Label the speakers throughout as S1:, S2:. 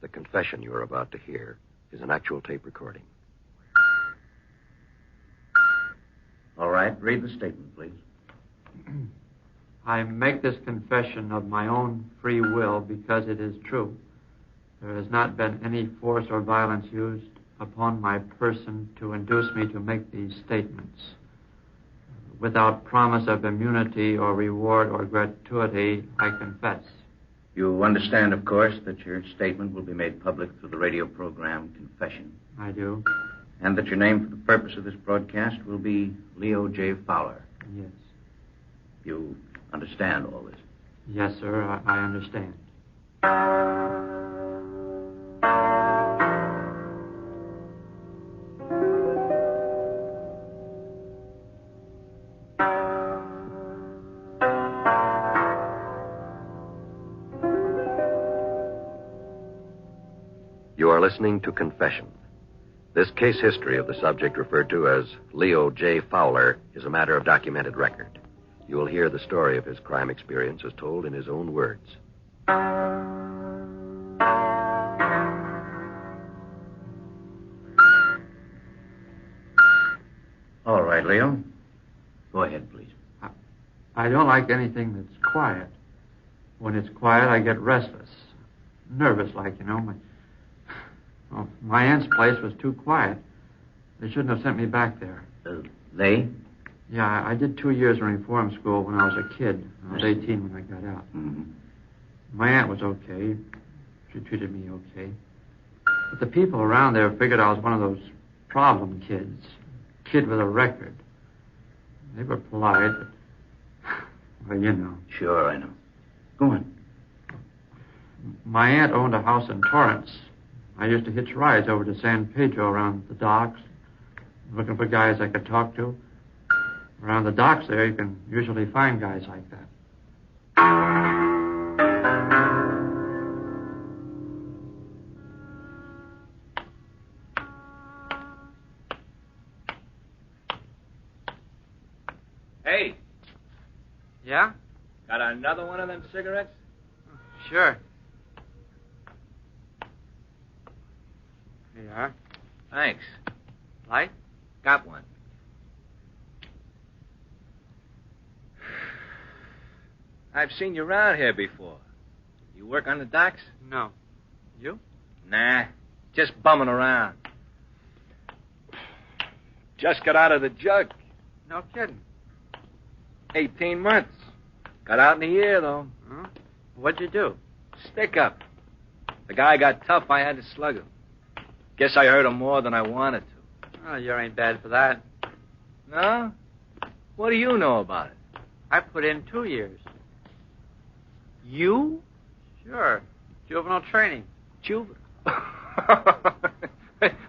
S1: The confession you are about to hear is an actual tape recording.
S2: All right, read the statement, please.
S3: I make this confession of my own free will because it is true. There has not been any force or violence used upon my person to induce me to make these statements. Without promise of immunity or reward or gratuity, I confess.
S2: You understand, of course, that your statement will be made public through the radio program Confession.
S3: I do.
S2: And that your name for the purpose of this broadcast will be Leo J. Fowler.
S3: Yes.
S2: You understand all this?
S3: Yes, sir, I understand.
S1: You are listening to Confession. This case history of the subject referred to as Leo J. Fowler is a matter of documented record. You will hear the story of his crime experience as told in his own words.
S2: All right, Leo. Go ahead, please.
S3: I don't like anything that's quiet. When it's quiet, I get restless. Nervous, like, you know. My aunt's place was too quiet. They shouldn't have sent me back there.
S2: They?
S3: Yeah, I did 2 years in reform school when I was a kid. I was 18 when I got out.
S2: Mm-hmm.
S3: My aunt was okay. She treated me okay. But the people around there figured I was one of those problem kids. Kid with a record. They were polite, but... Well, you know.
S2: Sure, I know. Go on.
S3: My aunt owned a house in Torrance. I used to hitch rides over to San Pedro around the docks, looking for guys I could talk to. Around the docks there, you can usually find guys like that.
S4: Hey.
S3: Yeah?
S4: Got another one of them cigarettes?
S3: Sure. Here you are.
S4: Thanks.
S3: Light?
S4: Got one. I've seen you around here before. You work on the docks?
S3: No. You?
S4: Nah, just bumming around. Just got out of the jug.
S3: No kidding.
S4: 18 months. Got out in a year, though.
S3: Huh? What'd you do?
S4: Stick up. The guy got tough, I had to slug him. Guess I hurt him more than I wanted to.
S3: Oh, you ain't bad for that.
S4: No? What do you know about it?
S3: I put in 2 years.
S4: You?
S3: Sure. Juvenile training.
S4: Juvenile?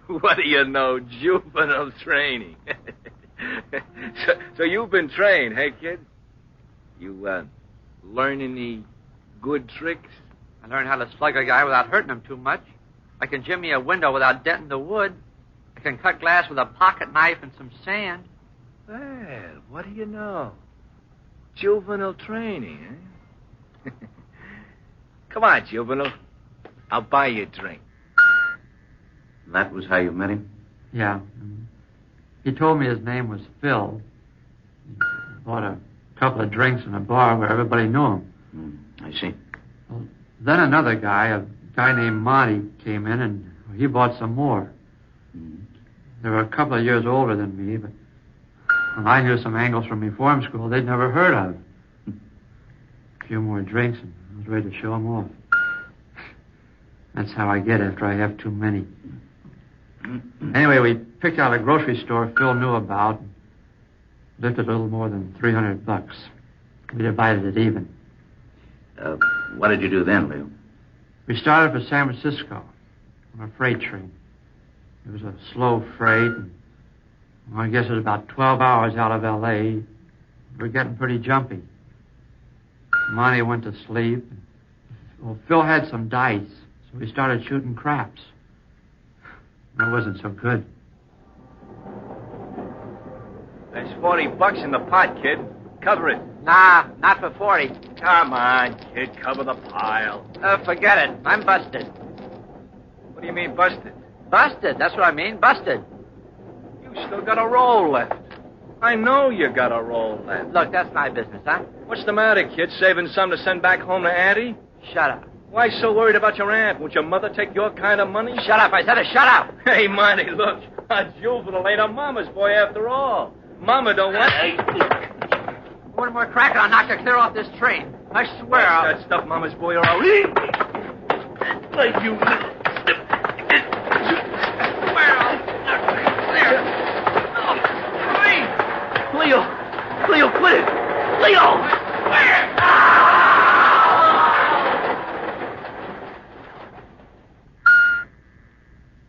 S4: What do you know? Juvenile training. So you've been trained, hey, kid? You, learn any good tricks?
S3: I learned how to slug a guy without hurting him too much. I can jimmy a window without denting the wood. I can cut glass with a pocket knife and some sand.
S4: Well, what do you know? Juvenile training, eh? Come on, Juvenile. I'll buy you a drink.
S2: That was how you met him?
S3: Yeah. He told me his name was Phil. He bought a couple of drinks in a bar where everybody knew him.
S2: I see.
S3: Well, then another guy, a guy named Monty, came in, and he bought some more. They were a couple of years older than me, but I knew some angles from reform school they'd never heard of. A few more drinks, and I was ready to show them off. That's how I get after I have too many. Anyway, we picked out a grocery store Phil knew about and lifted a little more than $300. We divided it even.
S2: What did you do then, Leo?
S3: We started for San Francisco on a freight train. It was a slow freight, and I guess it was about 12 hours out of L.A. We were getting pretty jumpy. Monty went to sleep. Well, Phil had some dice, so we started shooting craps. That wasn't so good.
S4: There's $40 in the pot, kid. Cover it.
S3: Nah, not for 40.
S4: Come on, kid. Cover the pile.
S3: Forget it. I'm busted.
S4: do you mean busted?
S3: Busted, that's what I mean, busted.
S4: You still got a roll left. I know you got a roll left.
S3: Look, that's my business, huh?
S4: What's the matter, kid? Saving some to send back home to Auntie?
S3: Shut up.
S4: Why so worried about your aunt? Won't your mother take your kind of money?
S3: Shut up, I said it, shut up!
S4: Hey, Monty, look. A juvenile ain't a mama's boy after all. Mama don't want...
S3: One more crack and I'll knock you clear off this train. I swear I'll...
S4: That stuff mama's boy or I'll eat. Like you... Leo, quit it! Leo!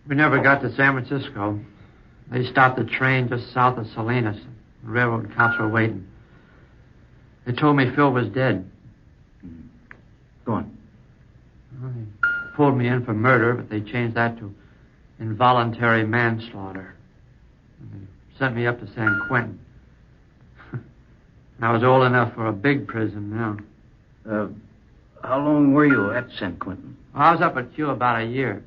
S3: We never got to San Francisco. They stopped the train just south of Salinas. The railroad cops were waiting. They told me Phil was dead.
S2: Go on.
S3: Well, they pulled me in for murder, but they changed that to involuntary manslaughter. And they sent me up to San Quentin. I was old enough for a big prison now.
S2: How long were you at San Quentin?
S3: Well, I was up at Q about a year.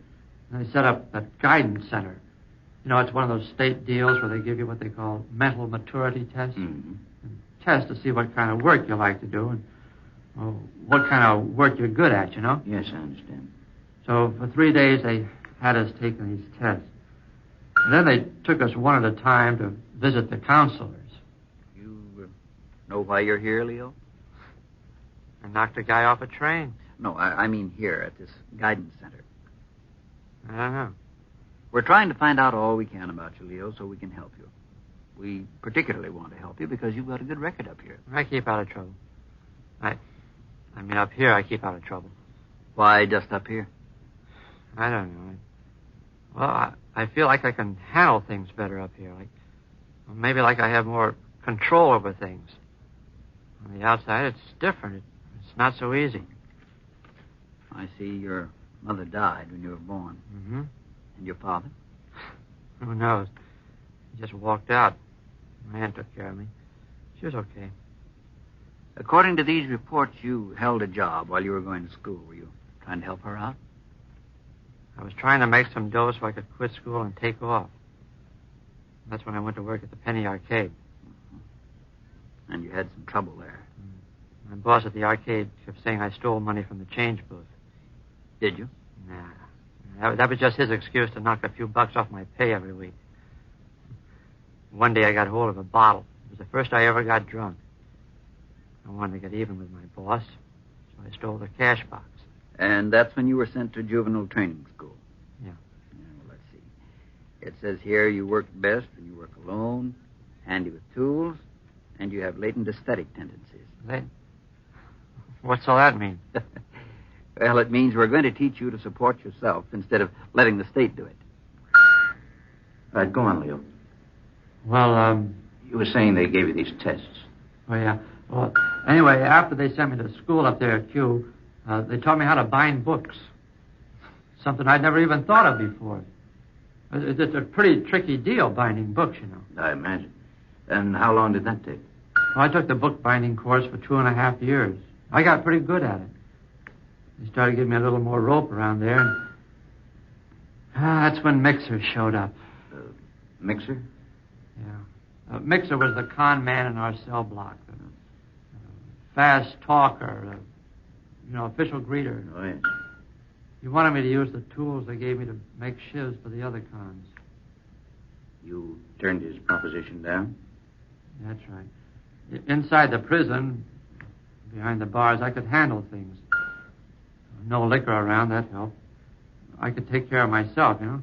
S3: And they set up that guidance center. You know, it's one of those state deals where they give you what they call mental maturity tests.
S2: Mm-hmm.
S3: Test to see what kind of work you like to do and what kind of work you're good at, you know?
S2: Yes, I understand.
S3: So for 3 days, they had us taking these tests. And then they took us one at a time to visit the counselors.
S5: You know why you're here, Leo?
S3: I knocked a guy off a train.
S5: No, I mean here at this guidance center.
S3: I don't know.
S5: We're trying to find out all we can about you, Leo, so we can help you. We particularly want to help you because you've got a good record up here.
S3: I keep out of trouble. I mean, up here, I keep out of trouble.
S5: Why just up here?
S3: I don't know. Well, I feel like I can handle things better up here. Maybe like I have more control over things. On the outside, it's different. It's not so easy.
S5: I see your mother died when you were born.
S3: Mm-hmm.
S5: And your father?
S3: Who knows? He just walked out. My aunt took care of me. She was okay.
S5: According to these reports, you held a job while you were going to school. Were you trying to help her out?
S3: I was trying to make some dough so I could quit school and take off. That's when I went to work at the Penny Arcade.
S5: Mm-hmm. And you had some trouble there.
S3: My boss at the arcade kept saying I stole money from the change booth.
S5: Did you?
S3: Nah. That was just his excuse to knock a few bucks off my pay every week. One day I got hold of a bottle. It was the first I ever got drunk. I wanted to get even with my boss, so I stole the cash box.
S5: And that's when you were sent to juvenile training school?
S3: Yeah.
S5: Well, let's see. It says here you work best when you work alone, handy with tools, and you have latent aesthetic tendencies.
S3: What's all that mean?
S5: Well, it means we're going to teach you to support yourself instead of letting the state do it.
S2: All right, go on, Leo.
S3: Well,
S2: You were saying they gave you these tests.
S3: Oh, yeah. Well, anyway, after they sent me to school up there at Q, they taught me how to bind books. Something I'd never even thought of before. It's a pretty tricky deal, binding books, you know.
S2: I imagine. And how long did that take?
S3: Well, I took the book binding course for 2.5 years. I got pretty good at it. They started giving me a little more rope around there, and that's when Mixer showed up.
S2: Mixer?
S3: Yeah. Mixer was the con man in our cell block. Fast talker, official greeter.
S2: Oh, yes.
S3: He wanted me to use the tools they gave me to make shivs for the other cons.
S2: You turned his proposition down?
S3: That's right. Inside the prison, behind the bars, I could handle things. No liquor around, that helped. I could take care of myself, you know.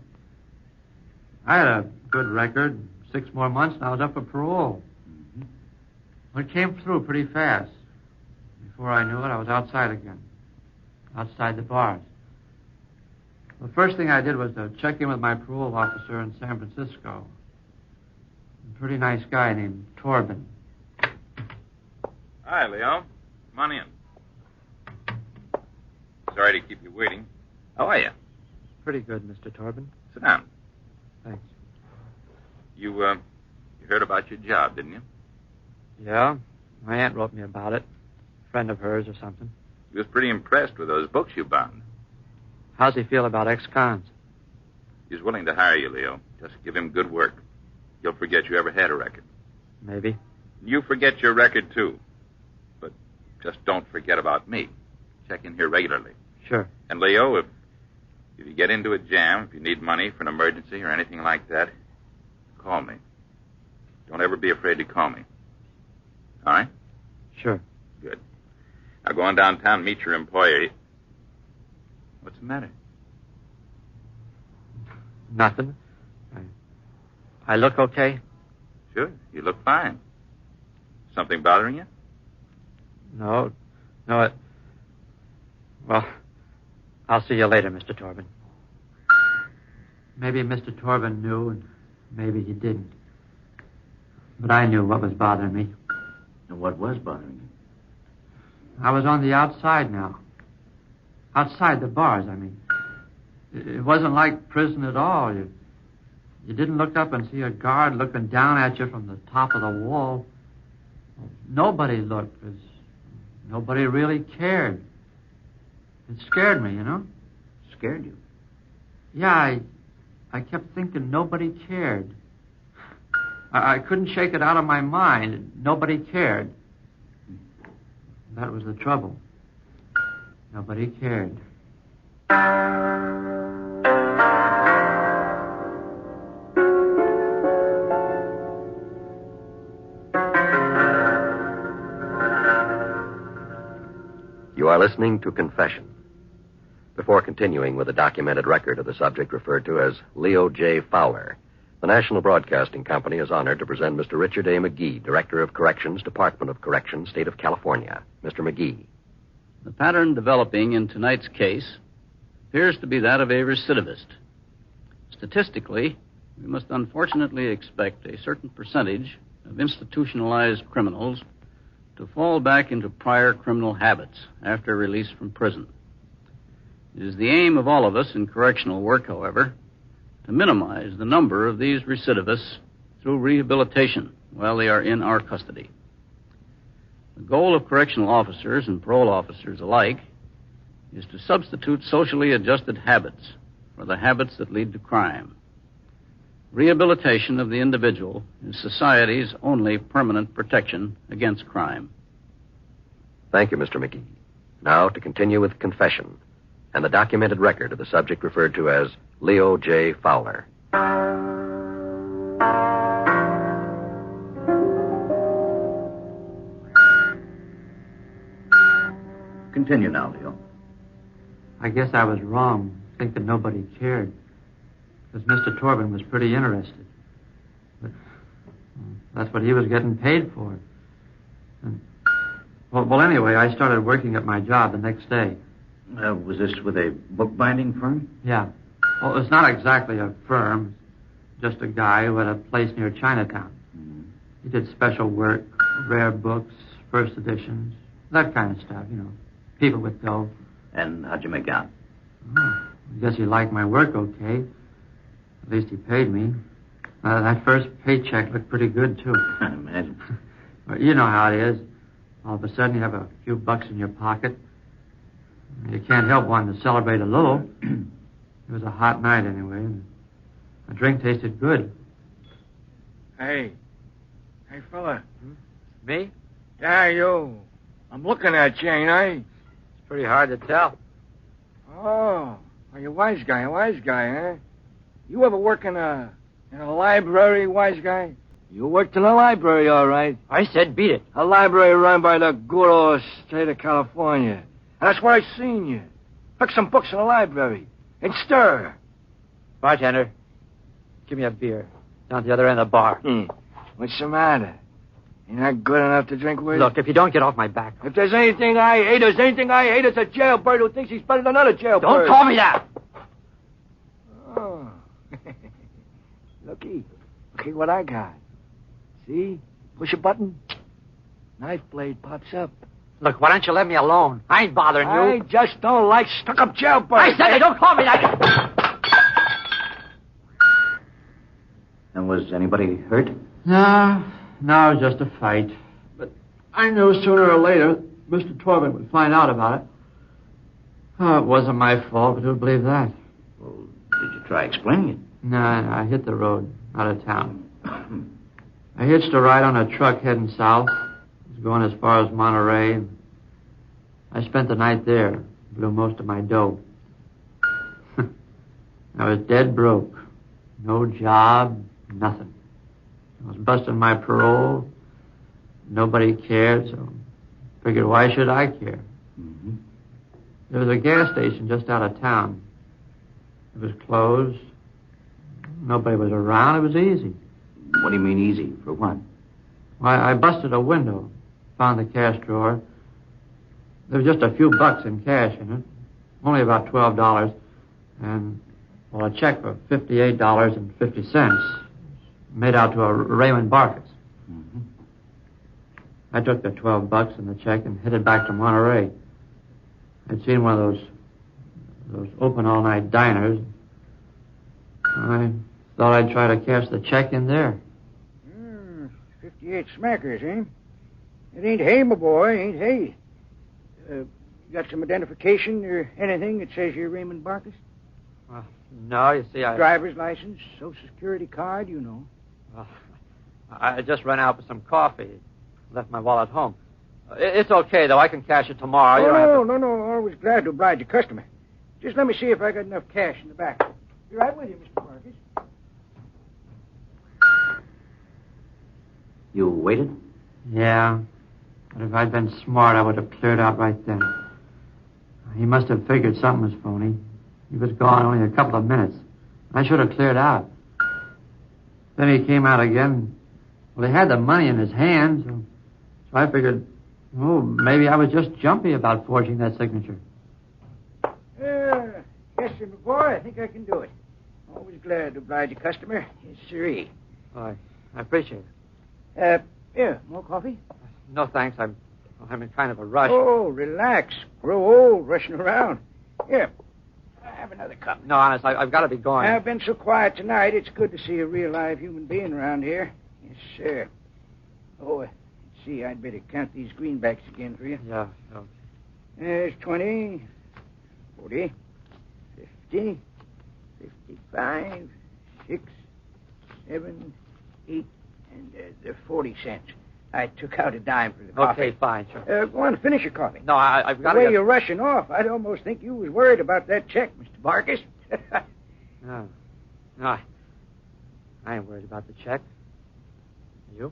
S3: I had a good record. 6 more months, and I was up for parole.
S2: Mm-hmm.
S3: Well, it came through pretty fast. Before I knew it, I was outside again. Outside the bars. The first thing I did was to check in with my parole officer in San Francisco. A pretty nice guy named Torben.
S4: Hi, Leo. Come on in. Sorry to keep you waiting. How are you?
S3: Pretty good, Mr. Torben.
S4: Sit down.
S3: Thanks.
S4: You heard about your job, didn't you?
S3: Yeah. My aunt wrote me about it. A friend of hers or something.
S4: He was pretty impressed with those books you bound.
S3: How's he feel about ex-cons?
S6: He's willing to hire you, Leo. Just give him good work. He'll forget you ever had a record.
S3: Maybe.
S6: You forget your record, too. But just don't forget about me. Check in here regularly.
S3: Sure.
S6: And, Leo, if you get into a jam, if you need money for an emergency or anything like that, call me. Don't ever be afraid to call me. All right?
S3: Sure.
S6: Good. Now go on downtown and meet your employer. What's the matter?
S3: Nothing. I look okay?
S6: Sure. You look fine. Something bothering you?
S3: No. Well, I'll see you later, Mr. Torben. Maybe Mr. Torben knew, and maybe he didn't. But I knew what was bothering me.
S2: And what was bothering you?
S3: I was on the outside now. Outside the bars, I mean. It wasn't like prison at all. You didn't look up and see a guard looking down at you from the top of the wall. Nobody looked, because nobody really cared. It scared me, you know?
S2: Scared you?
S3: Yeah, I kept thinking nobody cared. I couldn't shake it out of my mind. Nobody cared. That was the trouble. Nobody cared.
S1: You are listening to Confession. Before continuing with a documented record of the subject referred to as Leo J. Fowler, the National Broadcasting Company is honored to present Mr. Richard A. McGee, Director of Corrections, Department of Corrections, State of California. Mr. McGee.
S7: The pattern developing in tonight's case appears to be that of a recidivist. Statistically, we must unfortunately expect a certain percentage of institutionalized criminals to fall back into prior criminal habits after release from prison. It is the aim of all of us in correctional work, however, to minimize the number of these recidivists through rehabilitation while they are in our custody. The goal of correctional officers and parole officers alike is to substitute socially adjusted habits for the habits that lead to crime. Rehabilitation of the individual is society's only permanent protection against crime.
S1: Thank you, Mr. McGee. Now to continue with Confession and the documented record of the subject referred to as Leo J. Fowler.
S2: Continue now, Leo.
S3: I guess I was wrong, thinking nobody cared. Because Mr. Torben was pretty interested. But that's what he was getting paid for. And, well, anyway, I started working at my job the next day.
S2: Was this with a bookbinding firm?
S3: Yeah. Well, it's not exactly a firm. Just a guy who had a place near Chinatown.
S2: Mm-hmm.
S3: He did special work, rare books, first editions, that kind of stuff, you know. People with dough.
S2: And how'd you make out?
S3: Oh, I guess he liked my work okay. At least he paid me. That first paycheck looked pretty good, too.
S2: I imagine.
S3: Well, you know how it is. All of a sudden you have a few bucks in your pocket. You can't help wanting to celebrate a little. It was a hot night anyway, and the drink tasted good.
S4: Hey, fella.
S3: Me?
S4: Yeah, you. I'm looking at you, ain't I?
S3: It's pretty hard to tell.
S4: Oh, you're a wise guy, huh? You ever work in a library, wise guy? You worked in a library, all right.
S3: I said beat it.
S4: A library run by the good old state of California. And that's where I seen you. Pick some books in the library. And stir.
S3: Bartender, give me a beer. Down at the other end of the bar.
S4: What's the matter? Ain't that good enough to drink with?
S3: Look, if you don't get off my back...
S4: If there's anything I hate, it's a jailbird who thinks he's better than another jailbird.
S3: Don't call me that!
S4: Oh. Looky what I got. See? Push a button. Knife blade pops up.
S3: Look, why don't you let me alone? I ain't bothering you.
S4: I just don't like stuck-up jailbirds.
S3: I said don't call me that!
S2: And was anybody hurt?
S3: No, it was just a fight. But I knew sooner or later Mr. Torben would find out about it. Oh, it wasn't my fault, but who'd believe that?
S2: Well, did you try explaining it.
S3: No, I hit the road out of town. I hitched a ride on a truck heading south. I was going as far as Monterey. I spent the night there. Blew most of my dough. I was dead broke. No job, nothing. I was busting my parole. Nobody cared, so figured why should I care?
S2: Mm-hmm.
S3: There was a gas station just out of town. It was closed. Nobody was around. It was easy.
S2: What do you mean easy? For what?
S3: Well, I busted a window, found the cash drawer. There was just a few bucks in cash in it, only about $12, and, well, a check for $58.50 made out to a Raymond Barkis.
S2: Mm-hmm.
S3: I took the $12 and the check and headed back to Monterey. I'd seen one of those open all-night diners. I thought I'd try to cash the check in there.
S8: 58 smackers, eh? It ain't hay, my boy, ain't hay. You got some identification or anything that says you're Raymond Barkis?
S3: No, you see,
S8: Driver's license, social security card, you know.
S3: I just ran out for some coffee. Left my wallet home. It's okay, though. I can cash it tomorrow.
S8: No. Always glad to oblige a customer. Just let me see if I got enough cash in the back. Be right with you, Mr. Barkis.
S2: You waited?
S3: Yeah. But if I'd been smart, I would have cleared out right then. He must have figured something was phony. He was gone only a couple of minutes. I should have cleared out. Then he came out again. Well, he had the money in his hand, so I figured, maybe I was just jumpy about forging that signature.
S8: Yes, sir, my boy. I think I can do it. Always glad to oblige a customer. Yes, sirree.
S3: I appreciate it.
S8: Here, more coffee?
S3: No, thanks. I'm in kind of a rush.
S8: Oh, relax. Grow old rushing around. Here, have another cup.
S3: No, honest, I've got to be going.
S8: I've been so quiet tonight, it's good to see a real live human being around here. Yes, sir. Oh, let's see, I'd better count these greenbacks again for you.
S3: Yeah.
S8: There's 20, 40, 50, 55, 6, 7, 8, and the 40 cents. I took out a dime for the coffee.
S3: Okay, fine, sure.
S8: Go on, finish your coffee.
S3: No, I've got
S8: the
S3: to...
S8: way you're rushing off, I'd almost think you was worried about that check, Mr. Barkis.
S3: No, I ain't worried about the check. You?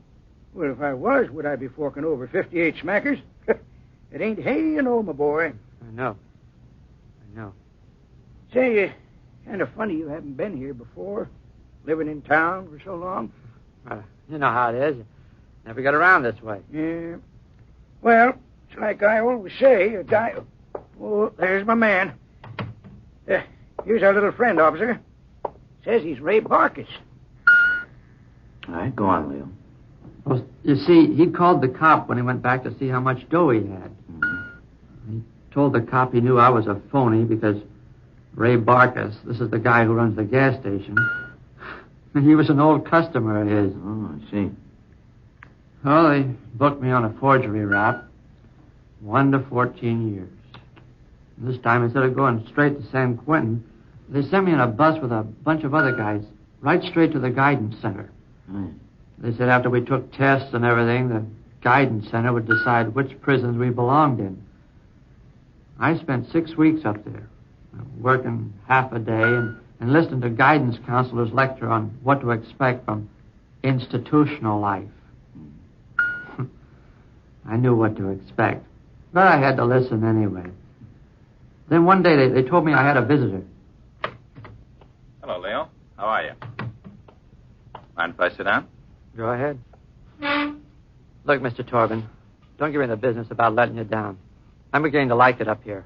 S8: Well, if I was, would I be forking over 58 smackers? It ain't hay, you know, my boy.
S3: I know.
S8: Say, kind of funny you haven't been here before, living in town for so long.
S3: You know how it is. Never get around this way.
S8: Yeah. Well, it's like I always say, a guy... Oh, there's my man. Here's our little friend, officer. Says he's Ray Barkis.
S2: All right, go on, Leo.
S3: Well, you see, he called the cop when he went back to see how much dough he had.
S2: Mm-hmm.
S3: He told the cop he knew I was a phony because Ray Barkis, this is the guy who runs the gas station, and he was an old customer of his.
S2: Oh, I see.
S3: Well, they booked me on a forgery rap. 1 to 14 years. And this time, instead of going straight to San Quentin, they sent me in a bus with a bunch of other guys right straight to the guidance center.
S2: Right.
S3: They said after we took tests and everything, the guidance center would decide which prisons we belonged in. I spent 6 weeks up there, working half a day and listening to guidance counselors lecture on what to expect from institutional life. I knew what to expect, but I had to listen anyway. Then one day they told me I had a visitor.
S6: Hello, Leo. How are you? Mind if I sit down?
S3: Go ahead. Look, Mr. Torben, don't get in the business about letting you down. I'm beginning to like it up here.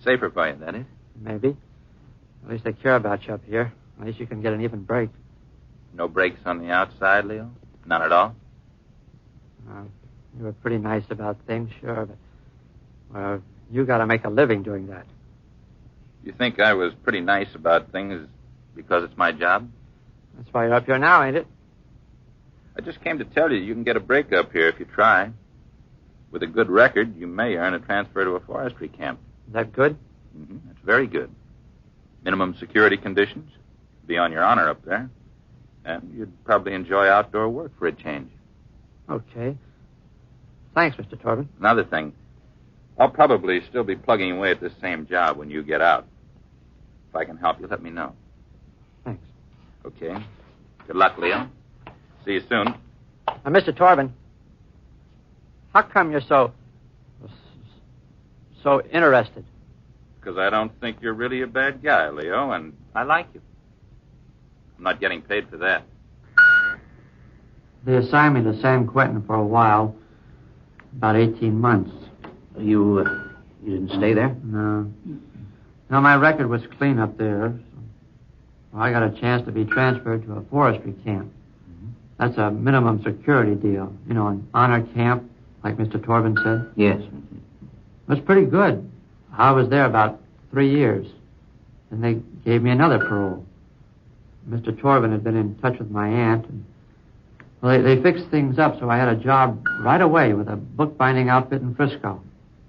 S6: Safer for you, that is.
S3: Maybe. At least they care about you up here. At least you can get an even break.
S6: No breaks on the outside, Leo? None at all?
S3: You were pretty nice about things, sure, but... Well, you got to make a living doing that.
S6: You think I was pretty nice about things because it's my job?
S3: That's why you're up here now, ain't it?
S6: I just came to tell you can get a break up here if you try. With a good record, you may earn a transfer to a forestry camp.
S3: Is that good?
S6: Mm-hmm. That's very good. Minimum security conditions. Be on your honor up there. And you'd probably enjoy outdoor work for a change.
S3: Okay. Thanks, Mr. Torben.
S6: Another thing, I'll probably still be plugging away at this same job when you get out. If I can help you, let me know.
S3: Thanks.
S6: Okay. Good luck, Leo. See you soon.
S3: Mr. Torben, how come you're so interested?
S6: Because I don't think you're really a bad guy, Leo, and I like you. I'm not getting paid for that.
S3: They assigned me to San Quentin for a while, about 18 months.
S2: You didn't stay there?
S3: No. No, my record was clean up there. So I got a chance to be transferred to a forestry camp.
S2: Mm-hmm.
S3: That's a minimum security deal. You know, an honor camp, like Mr. Torben said.
S2: Yes.
S3: It was pretty good. I was there about 3 years. And they gave me another parole. Mr. Torben had been in touch with my aunt. And, well, they fixed things up, so I had a job right away with a bookbinding outfit in Frisco.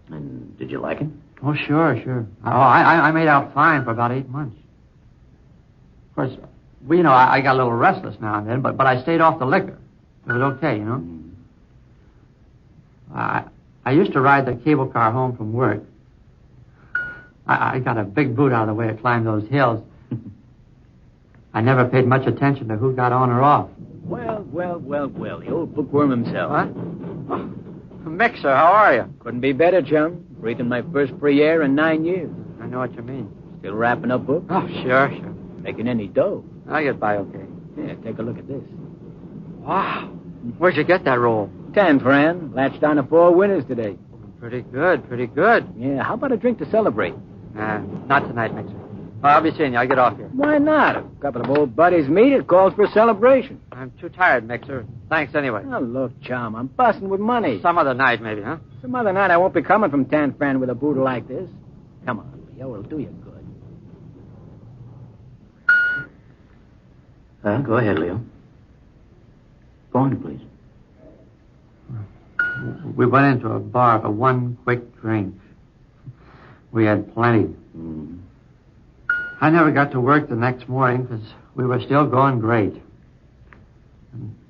S2: And did you like it?
S3: Oh, sure. I made out fine for about 8 months. Of course, well, you know, I got a little restless now and then, but I stayed off the liquor. It was okay, you know. I used to ride the cable car home from work. I got a big boot out of the way to climb those hills. I never paid much attention to who got on or off.
S9: Well, the old bookworm himself.
S3: What? Oh, Mixer, how are you?
S9: Couldn't be better, chum. Breathing my first free air in 9 years.
S3: I know what you mean.
S9: Still wrapping up books?
S3: Oh, sure.
S9: Making any dough?
S3: I'll get by okay.
S9: Yeah, take a look at this.
S3: Wow. Where'd you get that roll?
S9: 10, friend. Latched on to 4 winners today.
S3: Pretty good.
S9: Yeah, how about a drink to celebrate?
S3: Not tonight, Mixer. I'll be seeing you. I'll get off here.
S9: Why not? A couple of old buddies meet, it calls for a celebration.
S3: I'm too tired, Mixer. Thanks anyway.
S9: Now, look, chum, I'm busting with money.
S3: Some other night, maybe, huh?
S9: Some other night I won't be coming from Tan Fran with a boodle like this. Come on, Leo, it'll do you good.
S2: Go ahead, Leo. Go on, please.
S3: We went into a bar for one quick drink. We had plenty.
S2: Mm.
S3: I never got to work the next morning because we were still going great.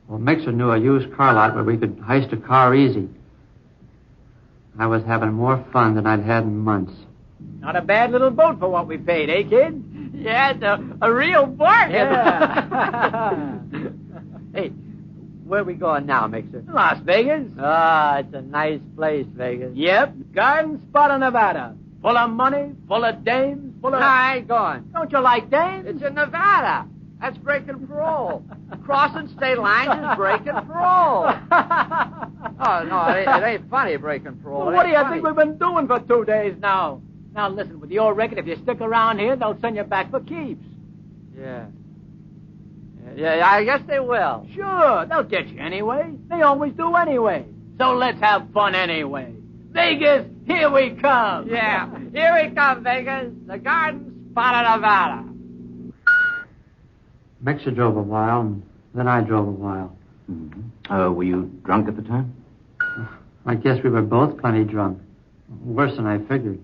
S3: Well, Mixer knew a used car lot where we could heist a car easy. I was having more fun than I'd had in months.
S9: Not a bad little boat for what we paid, eh, kid?
S3: Yeah, it's a real bargain.
S9: Yeah.
S3: Hey, where are we going now, Mixer?
S9: Las Vegas.
S3: Ah, it's a nice place, Vegas.
S9: Yep, garden spot of Nevada. Full of money, full of dames, full of...
S3: I ain't going.
S9: Don't you like dames?
S3: It's in Nevada. That's breaking parole. Crossing state lines is breaking parole. Oh, no, it ain't funny breaking parole.
S9: Well, what do you think we've been doing for 2 days now? Now, listen, with your record, if you stick around here, they'll send you back for keeps.
S3: Yeah, I guess they will.
S9: Sure, they'll get you anyway. They always do anyway. So let's have fun anyway. Vegas, here we come.
S3: Yeah, here we come, Vegas. The garden spot of Nevada. Mixer drove a while, and then I drove a while.
S2: Mm-hmm. Were you drunk at the time?
S3: I guess we were both plenty drunk. Worse than I figured.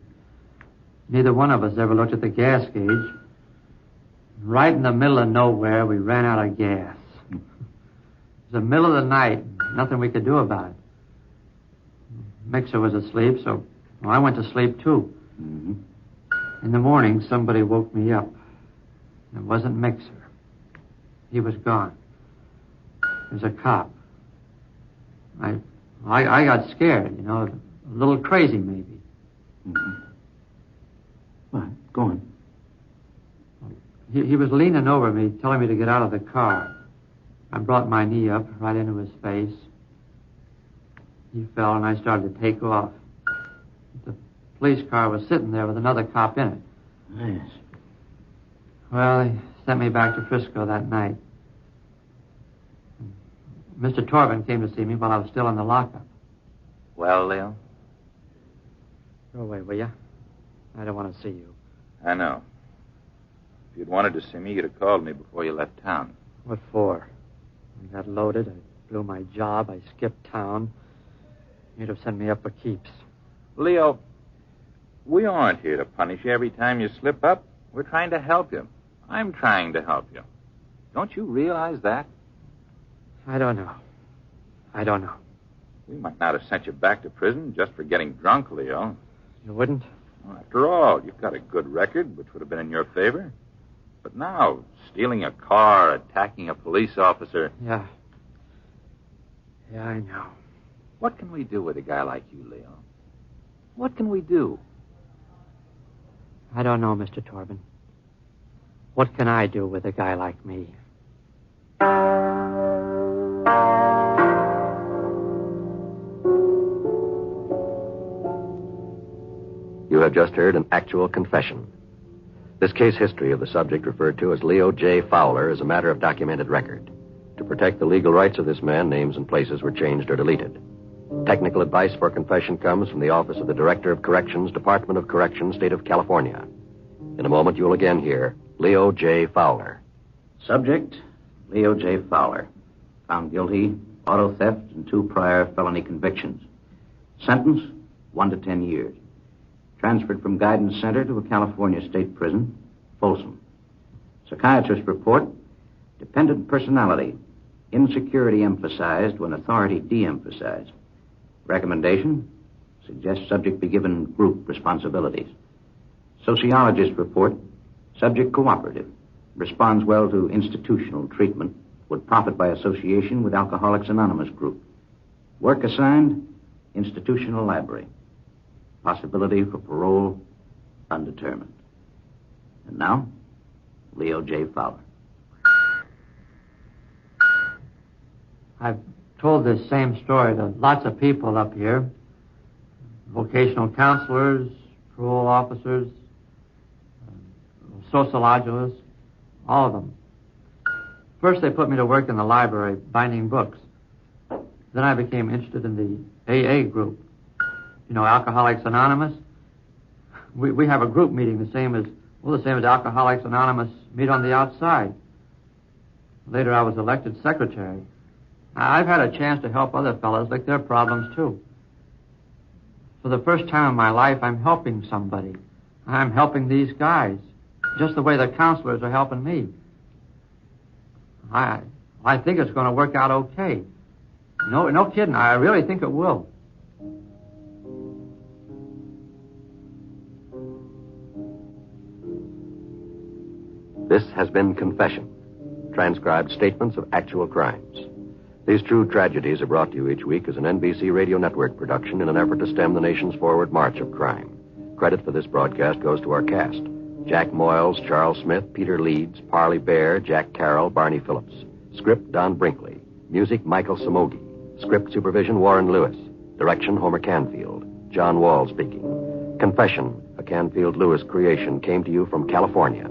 S3: Neither one of us ever looked at the gas gauge. Right in the middle of nowhere, we ran out of gas. It was the middle of the night. Nothing we could do about it. Mixer was asleep, so I went to sleep, too.
S2: Mm-hmm.
S3: In the morning, somebody woke me up. It wasn't Mixer. He was gone. It was a cop. I got scared, you know, a little crazy, maybe.
S2: Mm-hmm. Well, go on.
S3: He was leaning over me, telling me to get out of the car. I brought my knee up right into his face. He fell, and I started to take off. The police car was sitting there with another cop in it.
S2: Yes.
S3: Well, they sent me back to Frisco that night. Mr. Torben came to see me while I was still in the lockup.
S6: Well, Leo?
S3: Go away, will you? I don't want to see you.
S6: I know. If you'd wanted to see me, you'd have called me before you left town.
S3: What for? I got loaded. I blew my job. I skipped town. You'd have sent me up for keeps.
S6: Leo, we aren't here to punish you every time you slip up. We're trying to help you. I'm trying to help you. Don't you realize that?
S3: I don't know.
S6: We might not have sent you back to prison just for getting drunk, Leo.
S3: You wouldn't?
S6: Well, after all, you've got a good record, which would have been in your favor. But now, stealing a car, attacking a police officer...
S3: Yeah, I know.
S6: What can we do with a guy like you, Leo? What can we do?
S3: I don't know, Mr. Torben. What can I do with a guy like me?
S1: You have just heard an actual confession. This case history of the subject referred to as Leo J. Fowler is a matter of documented record. To protect the legal rights of this man, names and places were changed or deleted. Technical advice for confession comes from the Office of the Director of Corrections, Department of Corrections, State of California. In a moment, you'll again hear Leo J. Fowler.
S2: Subject, Leo J. Fowler. Found guilty, auto theft, and 2 prior felony convictions. Sentence, 1 to 10 years. Transferred from Guidance Center to a California state prison, Folsom. Psychiatrist report, dependent personality, insecurity emphasized when authority de-emphasized. Recommendation, suggests subject be given group responsibilities. Sociologist report, subject cooperative, responds well to institutional treatment, would profit by association with Alcoholics Anonymous group. Work assigned, institutional library. Possibility for parole, undetermined. And now, Leo J. Fowler.
S3: I've told this same story to lots of people up here. Vocational counselors, parole officers, sociologists, all of them. First, they put me to work in the library, binding books. Then I became interested in the AA group. You know, Alcoholics Anonymous. We have a group meeting the same as Alcoholics Anonymous meet on the outside. Later, I was elected secretary. I've had a chance to help other fellows like their problems, too. For the first time in my life, I'm helping somebody. I'm helping these guys, just the way the counselors are helping me. I think it's going to work out okay. No kidding. I really think it will.
S1: This has been Confession, transcribed statements of actual crimes. These true tragedies are brought to you each week as an NBC Radio Network production in an effort to stem the nation's forward march of crime. Credit for this broadcast goes to our cast: Jack Moyles, Charles Smith, Peter Leeds, Parley Bear, Jack Carroll, Barney Phillips. Script, Don Brinkley. Music, Michael Samogi. Script supervision, Warren Lewis. Direction, Homer Canfield. John Wall speaking. Confession, a Canfield Lewis creation, came to you from California.